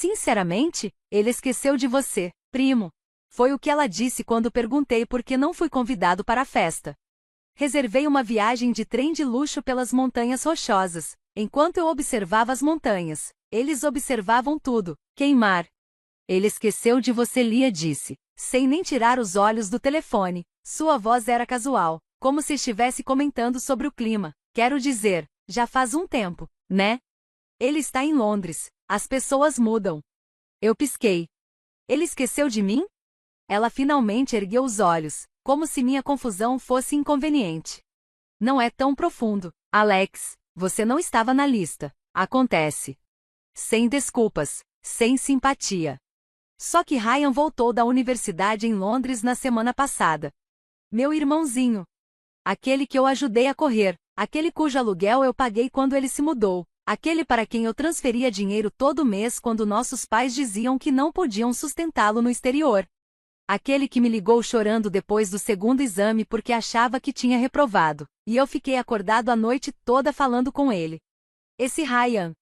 Sinceramente, ele esqueceu de você, primo. Foi o que ela disse quando perguntei por que não fui convidado para a festa. Reservei uma viagem de trem de luxo pelas Montanhas Rochosas. Enquanto eu observava as montanhas, eles observavam tudo. Queimar. Ele esqueceu de você, Lia disse, sem nem tirar os olhos do telefone. Sua voz era casual, como se estivesse comentando sobre o clima. Quero dizer, já faz um tempo, né? Ele está em Londres. As pessoas mudam. Eu pisquei. Ele esqueceu de mim? Ela finalmente ergueu os olhos, como se minha confusão fosse inconveniente. Não é tão profundo, Alex. Você não estava na lista. Acontece. Sem desculpas, sem simpatia. Só que Ryan voltou da universidade em Londres na semana passada. Meu irmãozinho. Aquele que eu ajudei a correr, aquele cujo aluguel eu paguei quando ele se mudou, aquele para quem eu transferia dinheiro todo mês quando nossos pais diziam que não podiam sustentá-lo no exterior. Aquele que me ligou chorando depois do segundo exame porque achava que tinha reprovado, e eu fiquei acordado a noite toda falando com ele. Esse Ryan.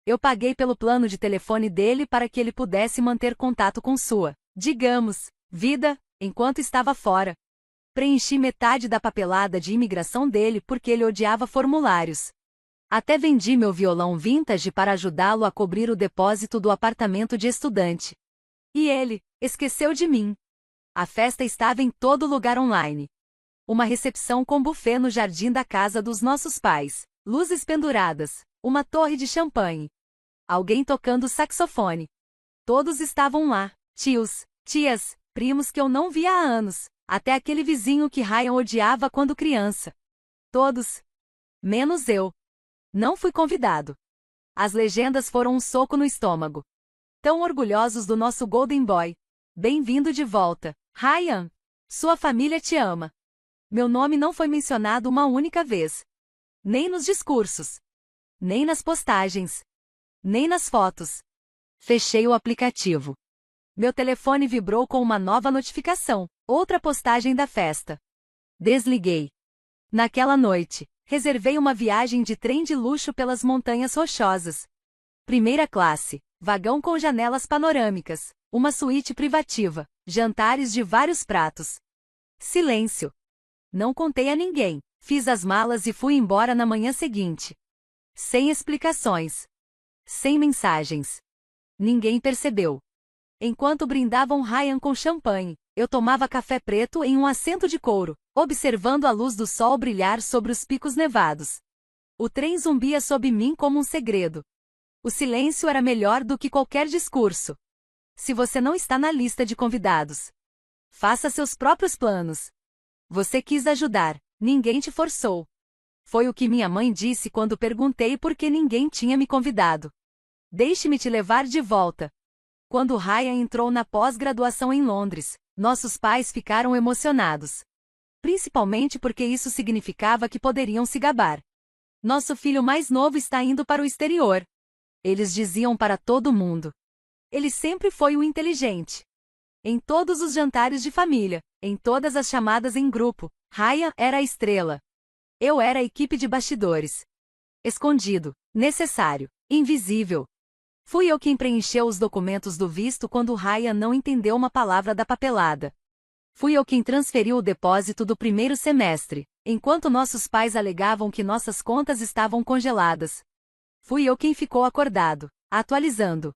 Eu paguei pelo plano de telefone dele para que ele pudesse manter contato com sua, digamos, vida, enquanto estava fora. Preenchi metade da papelada de imigração dele porque ele odiava formulários. Até vendi meu violão vintage para ajudá-lo a cobrir o depósito do apartamento de estudante. E ele esqueceu de mim. A festa estava em todo lugar online. Uma recepção com buffet no jardim da casa dos nossos pais, luzes penduradas, uma torre de champanhe. Alguém tocando saxofone. Todos estavam lá, tios, tias, primos que eu não via há anos, até aquele vizinho que Ryan odiava quando criança. Todos. Menos eu. Não fui convidado. As legendas foram um soco no estômago. Tão orgulhosos do nosso Golden Boy. Bem-vindo de volta, Ryan. Sua família te ama. Meu nome não foi mencionado uma única vez. Nem nos discursos. Nem nas postagens. Nem nas fotos. Fechei o aplicativo. Meu telefone vibrou com uma nova notificação, outra postagem da festa. Desliguei. Naquela noite, reservei uma viagem de trem de luxo pelas Montanhas Rochosas. Primeira classe, vagão com janelas panorâmicas, uma suíte privativa, jantares de vários pratos. Silêncio. Não contei a ninguém, fiz as malas e fui embora na manhã seguinte. Sem explicações. Sem mensagens. Ninguém percebeu. Enquanto brindavam Ryan com champanhe, eu tomava café preto em um assento de couro, observando a luz do sol brilhar sobre os picos nevados. O trem zumbia sob mim como um segredo. O silêncio era melhor do que qualquer discurso. Se você não está na lista de convidados, faça seus próprios planos. Você quis ajudar, ninguém te forçou. Foi o que minha mãe disse quando perguntei por que ninguém tinha me convidado. Deixe-me te levar de volta. Quando Ryan entrou na pós-graduação em Londres, nossos pais ficaram emocionados. Principalmente porque isso significava que poderiam se gabar. Nosso filho mais novo está indo para o exterior. Eles diziam para todo mundo. Ele sempre foi o inteligente. Em todos os jantares de família, em todas as chamadas em grupo, Ryan era a estrela. Eu era a equipe de bastidores. Escondido, necessário, invisível. Fui eu quem preencheu os documentos do visto quando Ryan não entendeu uma palavra da papelada. Fui eu quem transferiu o depósito do primeiro semestre, enquanto nossos pais alegavam que nossas contas estavam congeladas. Fui eu quem ficou acordado, atualizando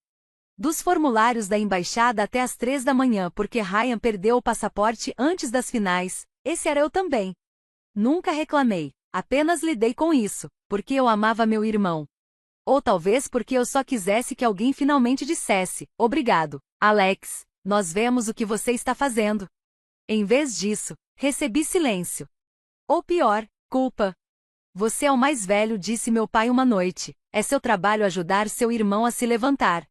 dos formulários da embaixada até às 3 da manhã porque Ryan perdeu o passaporte antes das finais. Esse era eu também. Nunca reclamei, apenas lidei com isso, porque eu amava meu irmão. Ou talvez porque eu só quisesse que alguém finalmente dissesse, obrigado, Alex, nós vemos o que você está fazendo. Em vez disso, recebi silêncio. Ou pior, culpa. Você é o mais velho, disse meu pai uma noite. É seu trabalho ajudar seu irmão a se levantar.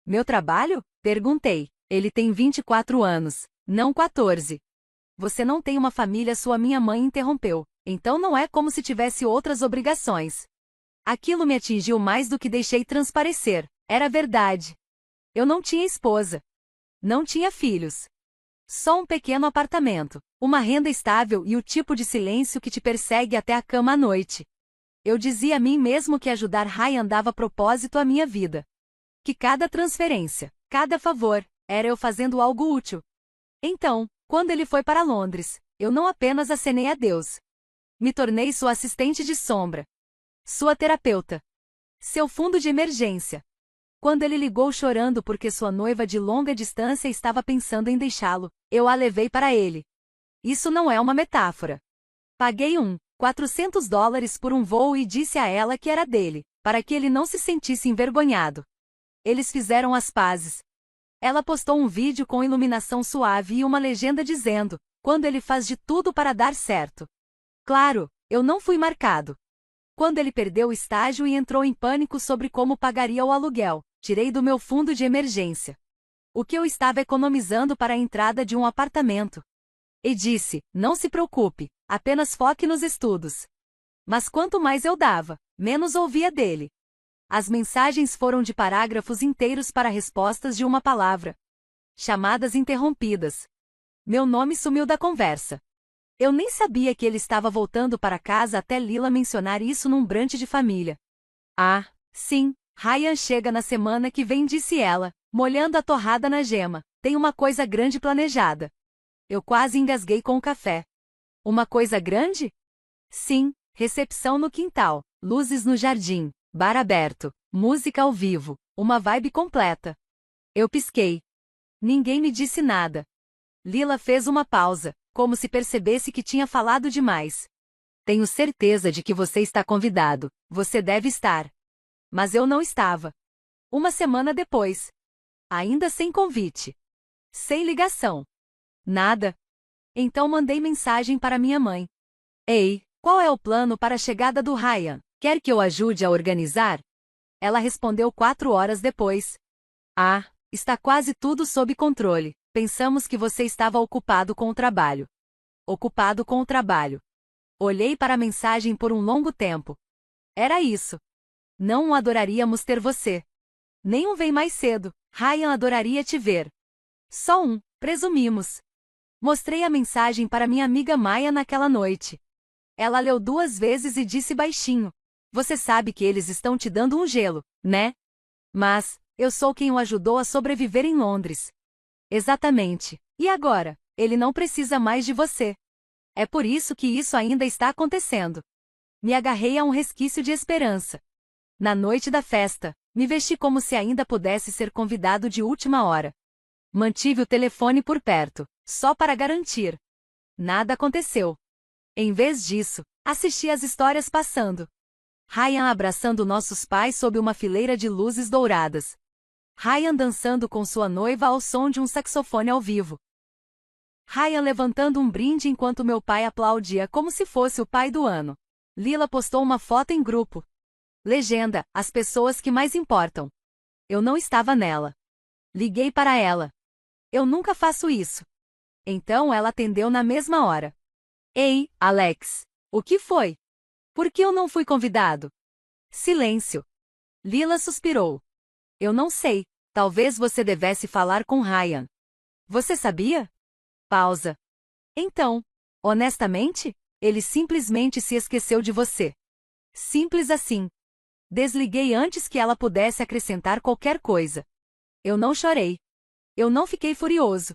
Meu trabalho? Perguntei. Ele tem 24 anos, não 14. Você não tem uma família, sua minha mãe interrompeu. Então não é como se tivesse outras obrigações. Aquilo me atingiu mais do que deixei transparecer. Era verdade. Eu não tinha esposa. Não tinha filhos. Só um pequeno apartamento, uma renda estável e o tipo de silêncio que te persegue até a cama à noite. Eu dizia a mim mesmo que ajudar Ryan dava propósito à minha vida. Que cada transferência, cada favor, era eu fazendo algo útil. Então, quando ele foi para Londres, eu não apenas acenei a Deus. Me tornei sua assistente de sombra. Sua terapeuta. Seu fundo de emergência. Quando ele ligou chorando porque sua noiva de longa distância estava pensando em deixá-lo, eu a levei para ele. Isso não é uma metáfora. Paguei $400 por um voo e disse a ela que era dele, para que ele não se sentisse envergonhado. Eles fizeram as pazes. Ela postou um vídeo com iluminação suave e uma legenda dizendo: quando ele faz de tudo para dar certo. Claro, eu não fui marcado. Quando ele perdeu o estágio e entrou em pânico sobre como pagaria o aluguel, tirei do meu fundo de emergência o que eu estava economizando para a entrada de um apartamento. E disse: não se preocupe, apenas foque nos estudos. Mas quanto mais eu dava, menos ouvia dele. As mensagens foram de parágrafos inteiros para respostas de uma palavra. Chamadas interrompidas. Meu nome sumiu da conversa. Eu nem sabia que ele estava voltando para casa até Lila mencionar isso num brunch de família. Ah, sim, Ryan chega na semana que vem, disse ela, molhando a torrada na gema. Tem uma coisa grande planejada. Eu quase engasguei com o café. Uma coisa grande? Sim, recepção no quintal, luzes no jardim, bar aberto, música ao vivo, uma vibe completa. Eu pisquei. Ninguém me disse nada. Lila fez uma pausa, como se percebesse que tinha falado demais. Tenho certeza de que você está convidado, você deve estar. Mas eu não estava. Uma semana depois. Ainda sem convite. Sem ligação. Nada. Então mandei mensagem para minha mãe. Ei, qual é o plano para a chegada do Ryan? Quer que eu ajude a organizar? Ela respondeu 4 horas depois. Ah, está quase tudo sob controle. Pensamos que você estava ocupado com o trabalho. Ocupado com o trabalho. Olhei para a mensagem por um longo tempo. Era isso. Não adoraríamos ter você. Nenhum vem mais cedo. Ryan adoraria te ver. Só presumimos. Mostrei a mensagem para minha amiga Maia naquela noite. Ela leu 2 vezes e disse baixinho: você sabe que eles estão te dando um gelo, né? Mas, eu sou quem o ajudou a sobreviver em Londres. Exatamente. E agora, ele não precisa mais de você. É por isso que isso ainda está acontecendo. Me agarrei a um resquício de esperança. Na noite da festa, me vesti como se ainda pudesse ser convidado de última hora. Mantive o telefone por perto, só para garantir. Nada aconteceu. Em vez disso, assisti às histórias passando. Ryan abraçando nossos pais sob uma fileira de luzes douradas. Ryan dançando com sua noiva ao som de um saxofone ao vivo. Ryan levantando um brinde enquanto meu pai aplaudia como se fosse o pai do ano. Lila postou uma foto em grupo. Legenda: as pessoas que mais importam. Eu não estava nela. Liguei para ela. Eu nunca faço isso. Então ela atendeu na mesma hora. Ei, Alex. O que foi? Por que eu não fui convidado? Silêncio. Lila suspirou. Eu não sei. Talvez você devesse falar com Ryan. Você sabia? Pausa. Então, honestamente, ele simplesmente se esqueceu de você. Simples assim. Desliguei antes que ela pudesse acrescentar qualquer coisa. Eu não chorei. Eu não fiquei furioso.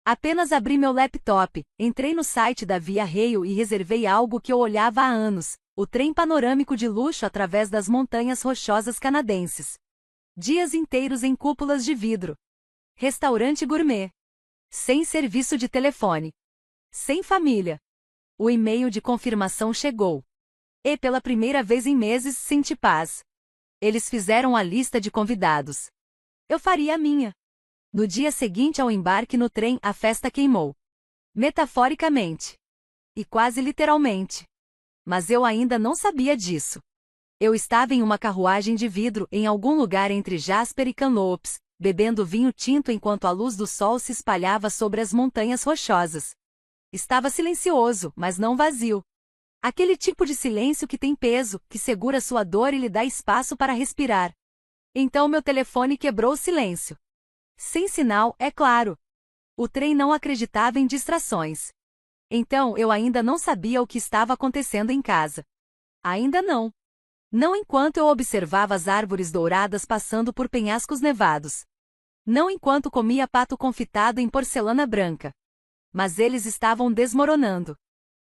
Apenas abri meu laptop, entrei no site da Via Rail e reservei algo que eu olhava há anos, o trem panorâmico de luxo através das montanhas rochosas canadenses. Dias inteiros em cúpulas de vidro. Restaurante gourmet. Sem serviço de telefone. Sem família. O e-mail de confirmação chegou. E pela primeira vez em meses senti paz. Eles fizeram a lista de convidados. Eu faria a minha. No dia seguinte ao embarque no trem, a festa queimou. Metaforicamente. E quase literalmente. Mas eu ainda não sabia disso. Eu estava em uma carruagem de vidro em algum lugar entre Jasper e Kamloops, bebendo vinho tinto enquanto a luz do sol se espalhava sobre as montanhas rochosas. Estava silencioso, mas não vazio. Aquele tipo de silêncio que tem peso, que segura sua dor e lhe dá espaço para respirar. Então meu telefone quebrou o silêncio. Sem sinal, é claro. O trem não acreditava em distrações. Então eu ainda não sabia o que estava acontecendo em casa. Ainda não. Não enquanto eu observava as árvores douradas passando por penhascos nevados. Não enquanto comia pato confitado em porcelana branca. Mas eles estavam desmoronando.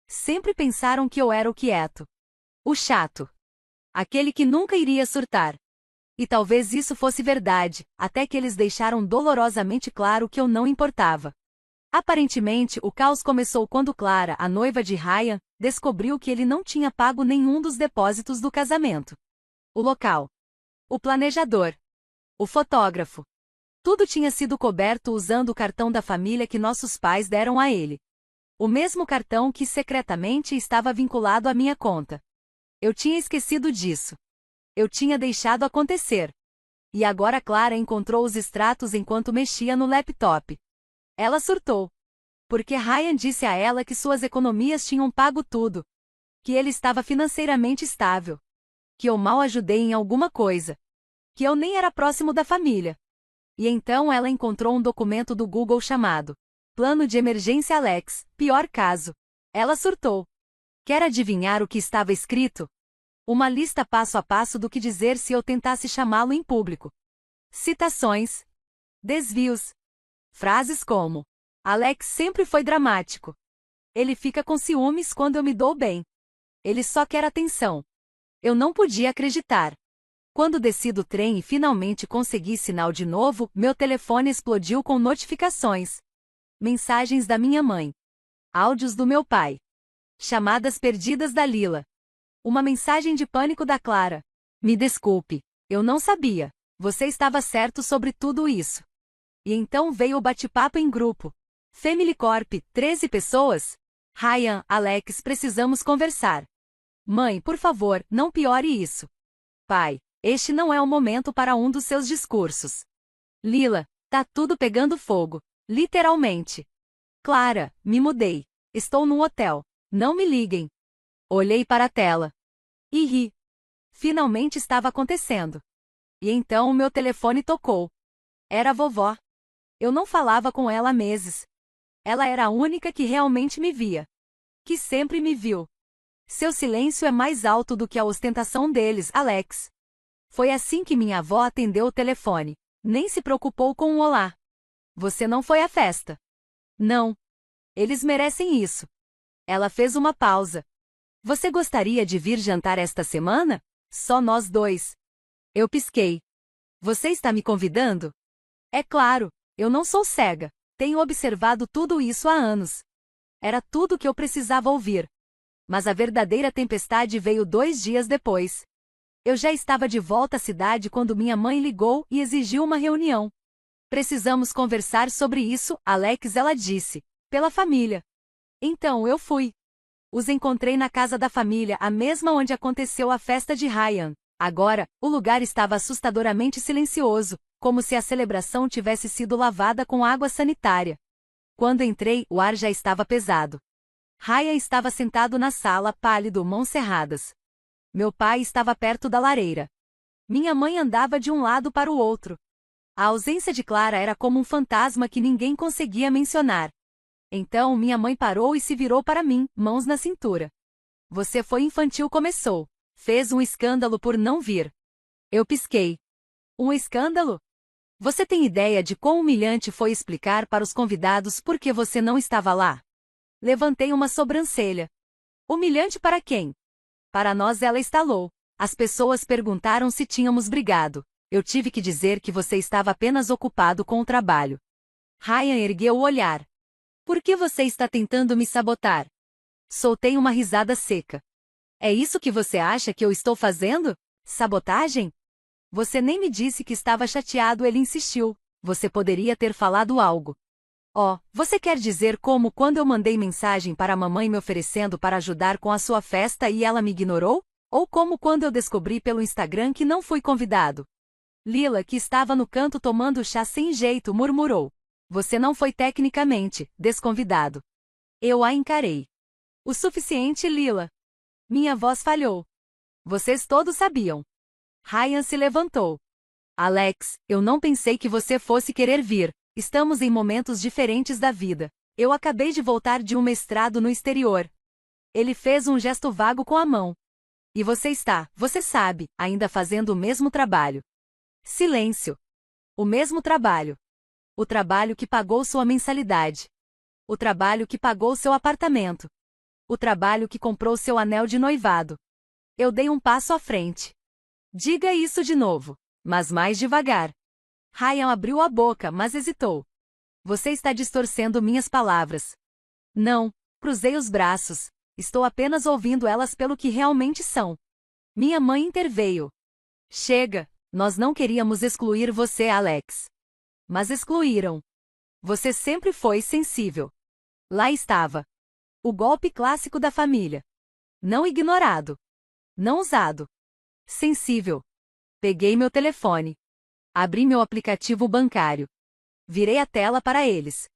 Sempre pensaram que eu era o quieto. O chato. Aquele que nunca iria surtar. E talvez isso fosse verdade, até que eles deixaram dolorosamente claro que eu não importava. Aparentemente, o caos começou quando Clara, a noiva de Ryan, descobriu que ele não tinha pago nenhum dos depósitos do casamento. O local. O planejador. O fotógrafo. Tudo tinha sido coberto usando o cartão da família que nossos pais deram a ele. O mesmo cartão que secretamente estava vinculado à minha conta. Eu tinha esquecido disso. Eu tinha deixado acontecer. E agora Clara encontrou os extratos enquanto mexia no laptop. Ela surtou. Porque Ryan disse a ela que suas economias tinham pago tudo. Que ele estava financeiramente estável. Que eu mal ajudei em alguma coisa. Que eu nem era próximo da família. E então ela encontrou um documento do Google chamado Plano de Emergência Alex, pior caso. Ela surtou. Quer adivinhar o que estava escrito? Uma lista passo a passo do que dizer se eu tentasse chamá-lo em público. Citações. Desvios. Frases como: Alex sempre foi dramático. Ele fica com ciúmes quando eu me dou bem. Ele só quer atenção. Eu não podia acreditar. Quando desci do trem e finalmente consegui sinal de novo, meu telefone explodiu com notificações. Mensagens da minha mãe. Áudios do meu pai. Chamadas perdidas da Lila. Uma mensagem de pânico da Clara. Me desculpe, eu não sabia. Você estava certo sobre tudo isso. E então veio o bate-papo em grupo. Family Corp, 13 pessoas? Ryan, Alex, precisamos conversar. Mãe, por favor, não piore isso. Pai, este não é o momento para um dos seus discursos. Lila, tá tudo pegando fogo. Literalmente. Clara, me mudei. Estou num hotel. Não me liguem. Olhei para a tela. E ri. Finalmente estava acontecendo. E então o meu telefone tocou. Era a vovó. Eu não falava com ela há meses. Ela era a única que realmente me via. Que sempre me viu. Seu silêncio é mais alto do que a ostentação deles, Alex. Foi assim que minha avó atendeu o telefone. Nem se preocupou com um olá. Você não foi à festa. Não. Eles merecem isso. Ela fez uma pausa. Você gostaria de vir jantar esta semana? Só nós dois. Eu pisquei. Você está me convidando? É claro, eu não sou cega. Tenho observado tudo isso há anos. Era tudo o que eu precisava ouvir. Mas a verdadeira tempestade veio 2 dias depois. Eu já estava de volta à cidade quando minha mãe ligou e exigiu uma reunião. Precisamos conversar sobre isso, Alex, ela disse. Pela família. Então eu fui. Os encontrei na casa da família, a mesma onde aconteceu a festa de Ryan. Agora, o lugar estava assustadoramente silencioso, como se a celebração tivesse sido lavada com água sanitária. Quando entrei, o ar já estava pesado. Ryan estava sentado na sala, pálido, mãos cerradas. Meu pai estava perto da lareira. Minha mãe andava de um lado para o outro. A ausência de Clara era como um fantasma que ninguém conseguia mencionar. Então minha mãe parou e se virou para mim, mãos na cintura. Você foi infantil, começou. Fez um escândalo por não vir. Eu pisquei. Um escândalo? Você tem ideia de quão humilhante foi explicar para os convidados por que você não estava lá? Levantei uma sobrancelha. Humilhante para quem? Para nós, ela estalou. As pessoas perguntaram se tínhamos brigado. Eu tive que dizer que você estava apenas ocupado com o trabalho. Ryan ergueu o olhar. Por que você está tentando me sabotar? Soltei uma risada seca. É isso que você acha que eu estou fazendo? Sabotagem? Você nem me disse que estava chateado, ele insistiu. Você poderia ter falado algo. Oh, você quer dizer como quando eu mandei mensagem para a mamãe me oferecendo para ajudar com a sua festa e ela me ignorou? Ou como quando eu descobri pelo Instagram que não fui convidado? Lila, que estava no canto tomando chá sem jeito, murmurou. Você não foi tecnicamente desconvidado. Eu a encarei. O suficiente, Lila. Minha voz falhou. Vocês todos sabiam. Ryan se levantou. Alex, eu não pensei que você fosse querer vir. Estamos em momentos diferentes da vida. Eu acabei de voltar de um mestrado no exterior. Ele fez um gesto vago com a mão. E você sabe, ainda fazendo o mesmo trabalho. Silêncio. O mesmo trabalho. O trabalho que pagou sua mensalidade. O trabalho que pagou seu apartamento. O trabalho que comprou seu anel de noivado. Eu dei um passo à frente. Diga isso de novo, mas mais devagar. Ryan abriu a boca, mas hesitou. Você está distorcendo minhas palavras. Não, cruzei os braços. Estou apenas ouvindo elas pelo que realmente são. Minha mãe interveio. Chega, nós não queríamos excluir você, Alex. Mas excluíram. Você sempre foi sensível. Lá estava. O golpe clássico da família. Não ignorado. Não usado. Sensível. Peguei meu telefone. Abri meu aplicativo bancário. Virei a tela para eles.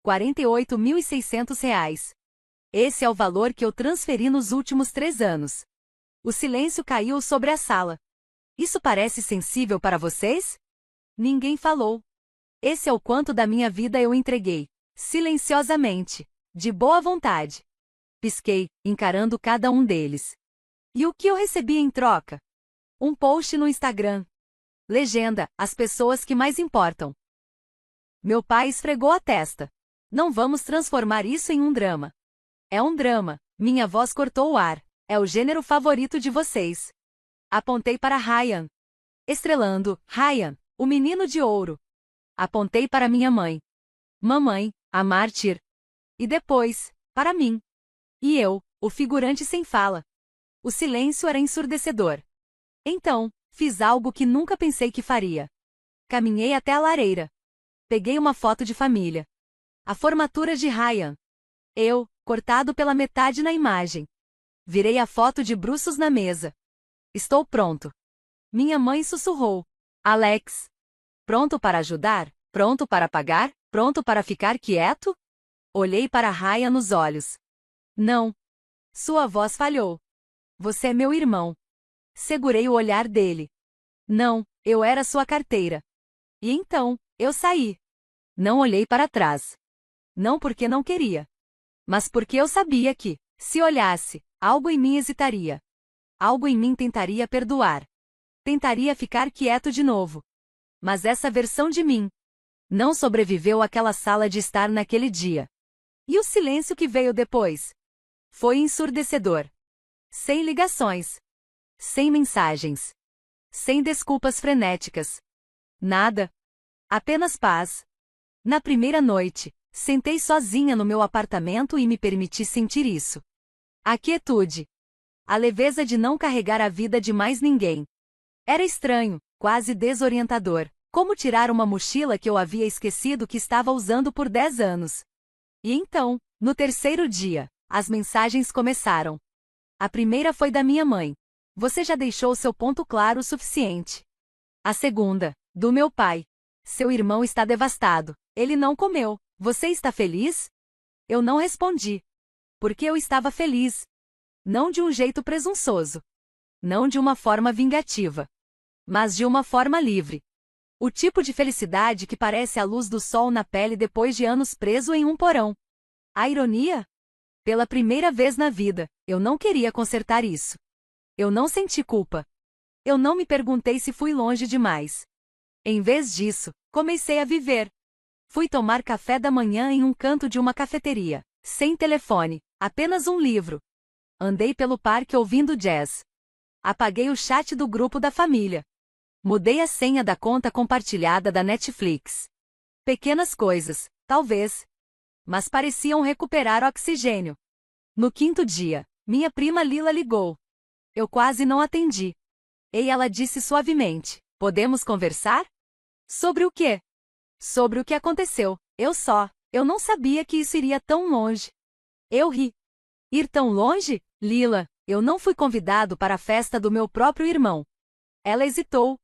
R$ 48.600. Esse é o valor que eu transferi nos últimos 3 anos. O silêncio caiu sobre a sala. Isso parece sensível para vocês? Ninguém falou. Esse é o quanto da minha vida eu entreguei. Silenciosamente. De boa vontade. Pisquei, encarando cada um deles. E o que eu recebi em troca? Um post no Instagram. Legenda: as pessoas que mais importam. Meu pai esfregou a testa. Não vamos transformar isso em um drama. É um drama. Minha voz cortou o ar. É o gênero favorito de vocês. Apontei para Ryan. Estrelando, Ryan, o menino de ouro. Apontei para minha mãe. Mamãe, a mártir. E depois, para mim. E eu, o figurante sem fala. O silêncio era ensurdecedor. Então, fiz algo que nunca pensei que faria. Caminhei até a lareira. Peguei uma foto de família. A formatura de Ryan. Eu, cortado pela metade na imagem. Virei a foto de bruços na mesa. Estou pronto. Minha mãe sussurrou. Alex. Pronto para ajudar? Pronto para pagar? Pronto para ficar quieto? Olhei para Ryan nos olhos. Não. Sua voz falhou. Você é meu irmão. Segurei o olhar dele. Não, eu era sua carteira. E então, eu saí. Não olhei para trás. Não porque não queria. Mas porque eu sabia que, se olhasse, algo em mim hesitaria. Algo em mim tentaria perdoar. Tentaria ficar quieto de novo. Mas essa versão de mim não sobreviveu àquela sala de estar naquele dia. E o silêncio que veio depois? Foi ensurdecedor. Sem ligações. Sem mensagens. Sem desculpas frenéticas. Nada. Apenas paz. Na primeira noite, sentei sozinha no meu apartamento e me permiti sentir isso. A quietude. A leveza de não carregar a vida de mais ninguém. Era estranho, quase desorientador, como tirar uma mochila que eu havia esquecido que estava usando por 10 anos. E então, no terceiro dia, as mensagens começaram. A primeira foi da minha mãe. Você já deixou seu ponto claro o suficiente. A segunda, do meu pai. Seu irmão está devastado. Ele não comeu. Você está feliz? Eu não respondi. Porque eu estava feliz. Não de um jeito presunçoso. Não de uma forma vingativa. Mas de uma forma livre. O tipo de felicidade que parece a luz do sol na pele depois de anos preso em um porão. A ironia? Pela primeira vez na vida, eu não queria consertar isso. Eu não senti culpa. Eu não me perguntei se fui longe demais. Em vez disso, comecei a viver. Fui tomar café da manhã em um canto de uma cafeteria, sem telefone, apenas um livro. Andei pelo parque ouvindo jazz. Apaguei o chat do grupo da família. Mudei a senha da conta compartilhada da Netflix. Pequenas coisas, talvez. Mas pareciam recuperar oxigênio. No quinto dia, minha prima Lila ligou. Eu quase não atendi. E ela disse suavemente: podemos conversar? Sobre o quê? Sobre o que aconteceu. Eu não sabia que isso iria tão longe. Eu ri. Ir tão longe? Lila, eu não fui convidado para a festa do meu próprio irmão. Ela hesitou.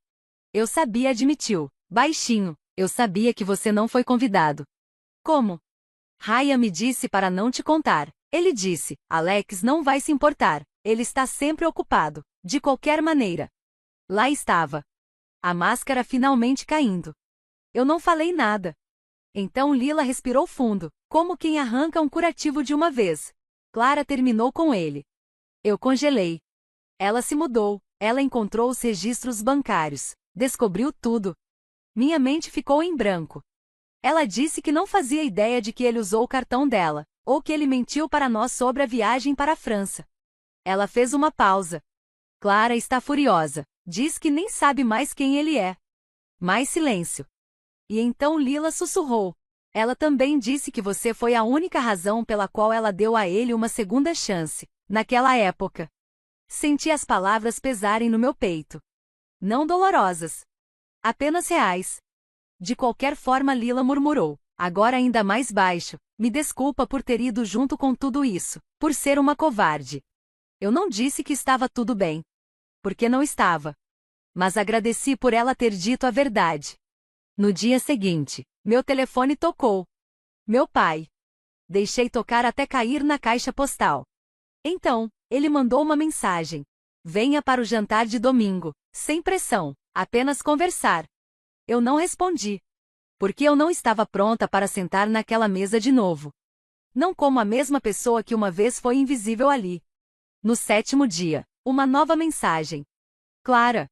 Eu sabia, admitiu, baixinho. Eu sabia que você não foi convidado. Como? Ryan me disse para não te contar. Ele disse: Alex não vai se importar. Ele está sempre ocupado. De qualquer maneira. Lá estava. A máscara finalmente caindo. Eu não falei nada. Então Lila respirou fundo, como quem arranca um curativo de uma vez. Clara terminou com ele. Eu congelei. Ela se mudou, ela encontrou os registros bancários, descobriu tudo. Minha mente ficou em branco. Ela disse que não fazia ideia de que ele usou o cartão dela, ou que ele mentiu para nós sobre a viagem para a França. Ela fez uma pausa. Clara está furiosa. Diz que nem sabe mais quem ele é. Mais silêncio. E então Lila sussurrou. Ela também disse que você foi a única razão pela qual ela deu a ele uma segunda chance, naquela época. Senti as palavras pesarem no meu peito. Não dolorosas. Apenas reais. De qualquer forma, Lila murmurou, agora ainda mais baixo, me desculpa por ter ido junto com tudo isso, por ser uma covarde. Eu não disse que estava tudo bem. Porque não estava. Mas agradeci por ela ter dito a verdade. No dia seguinte, meu telefone tocou. Meu pai. Deixei tocar até cair na caixa postal. Então, ele mandou uma mensagem. Venha para o jantar de domingo, sem pressão, apenas conversar. Eu não respondi. Porque eu não estava pronta para sentar naquela mesa de novo. Não como a mesma pessoa que uma vez foi invisível ali. No 7º dia, uma nova mensagem. Clara.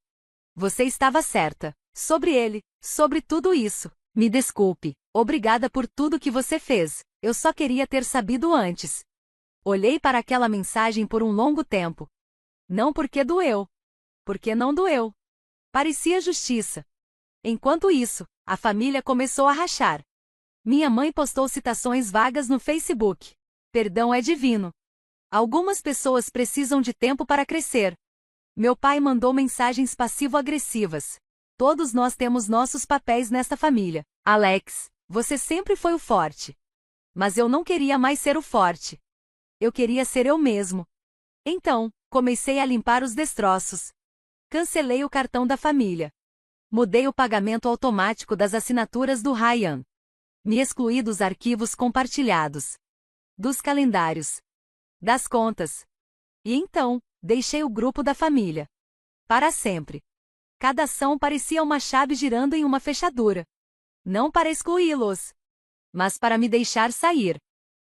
Você estava certa. Sobre ele, sobre tudo isso. Me desculpe. Obrigada por tudo que você fez. Eu só queria ter sabido antes. Olhei para aquela mensagem por um longo tempo. Não porque doeu. Porque não doeu. Parecia justiça. Enquanto isso, a família começou a rachar. Minha mãe postou citações vagas no Facebook. Perdão é divino. Algumas pessoas precisam de tempo para crescer. Meu pai mandou mensagens passivo-agressivas. Todos nós temos nossos papéis nesta família. Alex, você sempre foi o forte. Mas eu não queria mais ser o forte. Eu queria ser eu mesmo. Então, comecei a limpar os destroços. Cancelei o cartão da família. Mudei o pagamento automático das assinaturas do Ryan. Me excluí dos arquivos compartilhados. Dos calendários. Das contas. E então, deixei o grupo da família. Para sempre. Cada ação parecia uma chave girando em uma fechadura. Não para excluí-los, mas para me deixar sair.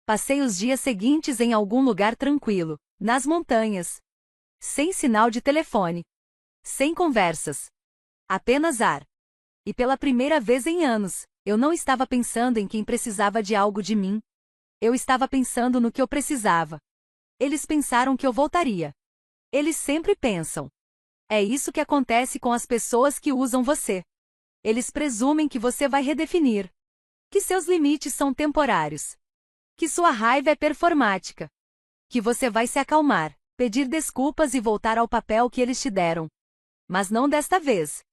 Passei os dias seguintes em algum lugar tranquilo, nas montanhas. Sem sinal de telefone. Sem conversas. Apenas ar. E pela primeira vez em anos, eu não estava pensando em quem precisava de algo de mim. Eu estava pensando no que eu precisava. Eles pensaram que eu voltaria. Eles sempre pensam. É isso que acontece com as pessoas que usam você. Eles presumem que você vai redefinir. Que seus limites são temporários. Que sua raiva é performática. Que você vai se acalmar, pedir desculpas e voltar ao papel que eles te deram. Mas não desta vez.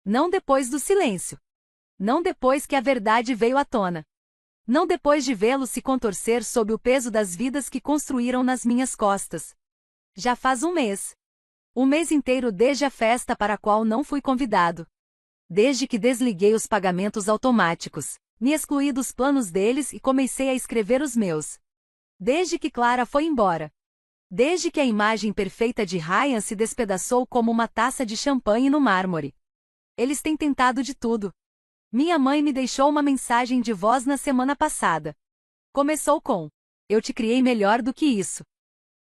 Não depois do silêncio. Não depois que a verdade veio à tona. Não depois de vê-lo se contorcer sob o peso das vidas que construíram nas minhas costas. Já faz um mês. Um mês inteiro desde a festa para a qual não fui convidado. Desde que desliguei os pagamentos automáticos, me excluí dos planos deles e comecei a escrever os meus. Desde que Clara foi embora. Desde que a imagem perfeita de Ryan se despedaçou como uma taça de champanhe no mármore. Eles têm tentado de tudo. Minha mãe me deixou uma mensagem de voz na semana passada. Começou com: eu te criei melhor do que isso.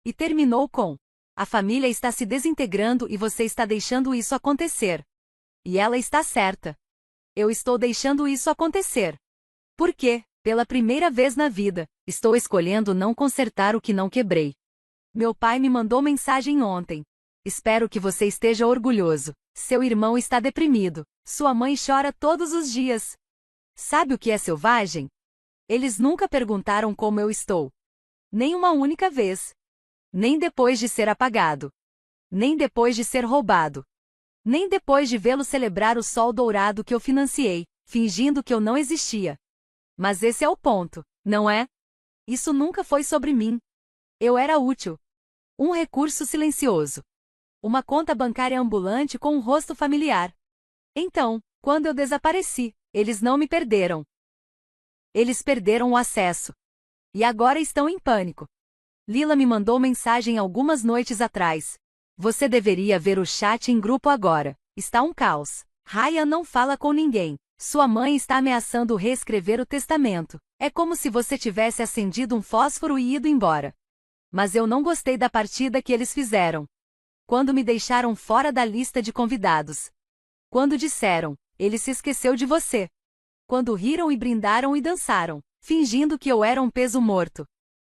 E terminou com: a família está se desintegrando e você está deixando isso acontecer. E ela está certa. Eu estou deixando isso acontecer. Porque, pela primeira vez na vida, estou escolhendo não consertar o que não quebrei. Meu pai me mandou mensagem ontem. Espero que você esteja orgulhoso. Seu irmão está deprimido. Sua mãe chora todos os dias. Sabe o que é selvagem? Eles nunca perguntaram como eu estou. Nem uma única vez. Nem depois de ser apagado. Nem depois de ser roubado. Nem depois de vê-lo celebrar o sol dourado que eu financiei, fingindo que eu não existia. Mas esse é o ponto, não é? Isso nunca foi sobre mim. Eu era útil. Um recurso silencioso. Uma conta bancária ambulante com um rosto familiar. Então, quando eu desapareci, eles não me perderam. Eles perderam o acesso. E agora estão em pânico. Lila me mandou mensagem algumas noites atrás. Você deveria ver o chat em grupo agora. Está um caos. Ryan não fala com ninguém. Sua mãe está ameaçando reescrever o testamento. É como se você tivesse acendido um fósforo e ido embora. Mas eu não gostei da partida que eles fizeram. Quando me deixaram fora da lista de convidados. Quando disseram, ele se esqueceu de você. Quando riram e brindaram e dançaram, fingindo que eu era um peso morto.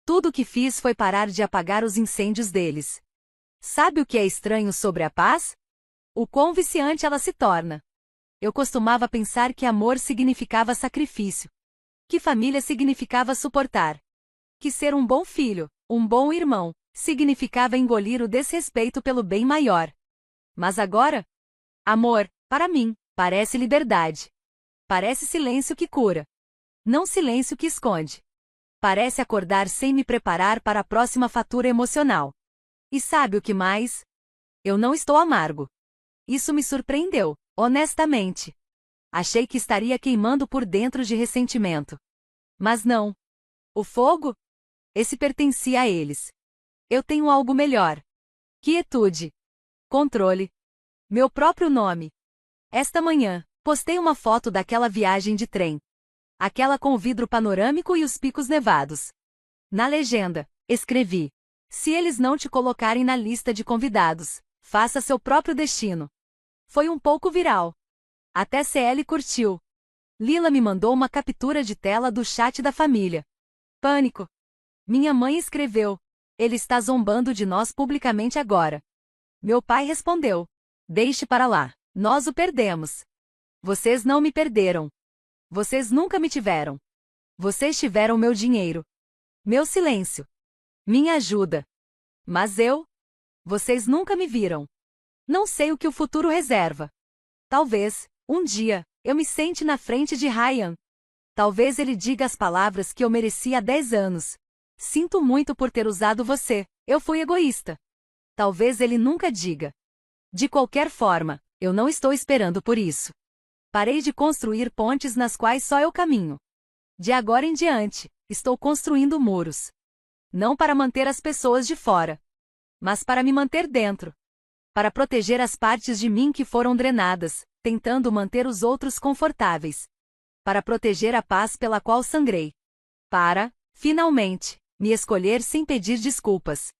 Tudo o que fiz foi parar de apagar os incêndios deles. Sabe o que é estranho sobre a paz? O quão viciante ela se torna. Eu costumava pensar que amor significava sacrifício. Que família significava suportar. Que ser um bom filho, um bom irmão, significava engolir o desrespeito pelo bem maior. Mas agora? Amor, para mim, parece liberdade. Parece silêncio que cura. Não silêncio que esconde. Parece acordar sem me preparar para a próxima fatura emocional. E sabe o que mais? Eu não estou amargo. Isso me surpreendeu, honestamente. Achei que estaria queimando por dentro de ressentimento. Mas não. O fogo? Esse pertencia a eles. Eu tenho algo melhor. Quietude. Controle. Meu próprio nome. Esta manhã, postei uma foto daquela viagem de trem. Aquela com o vidro panorâmico e os picos nevados. Na legenda, escrevi: se eles não te colocarem na lista de convidados, faça seu próprio destino. Foi um pouco viral. Até CL curtiu. Lila me mandou uma captura de tela do chat da família. Pânico. Minha mãe escreveu: ele está zombando de nós publicamente agora. Meu pai respondeu: deixe para lá, nós o perdemos. Vocês não me perderam. Vocês nunca me tiveram. Vocês tiveram meu dinheiro. Meu silêncio. Minha ajuda. Mas eu? Vocês nunca me viram. Não sei o que o futuro reserva. Talvez, um dia, eu me sente na frente de Ryan. Talvez ele diga as palavras que eu mereci há 10 anos. Sinto muito por ter usado você, eu fui egoísta. Talvez ele nunca diga. De qualquer forma, eu não estou esperando por isso. Parei de construir pontes nas quais só eu caminho. De agora em diante, estou construindo muros. Não para manter as pessoas de fora, mas para me manter dentro. Para proteger as partes de mim que foram drenadas, tentando manter os outros confortáveis. Para proteger a paz pela qual sangrei. Para, finalmente, me escolher sem pedir desculpas.